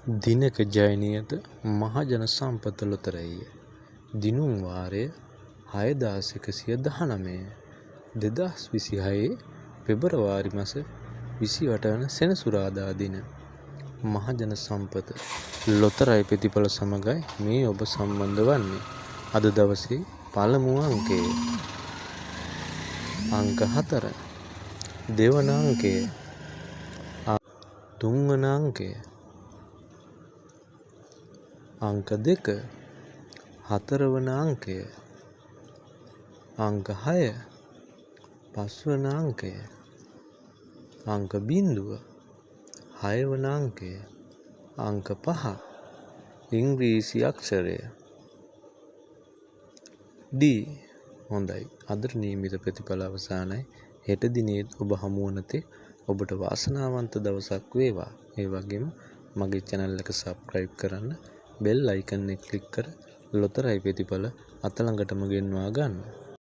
දිනක ජයනියත මහජන සම්පත ලොතරැයිය. දිනුම් වාරය 6119 2026 පෙබරවාරි මස 28 වන සෙනසුරාදා දින. මහජන සම්පත ලොතරැයි ප්‍රතිඵල සමගයි මේ ඔබ සම්බන්ධ වන්නේ. අද දවසේ පළමු අංකය අංක 4, දෙවන අංකය, තුන්වන අංකය, අංක 2, හතරවන අංකය, අංක 6, පස්වන අංකය, අංක 0, හයවන අංකය, අංක 5, ඉංග්‍රීසි අක්ෂරය D. හොඳයි. අදට නියමිත ප්‍රතිඵල අවසానයි. හෙට දිනේ ඔබ හමු වන තෙක් ඔබට වාසනාවන්ත දවසක් වේවා. ඒ වගේම මගේ channel එක subscribe කරන්න, bell icon එක click කර ලොතරැයි ප්‍රතිඵල අත ළඟටම ගෙන්වා ගන්න.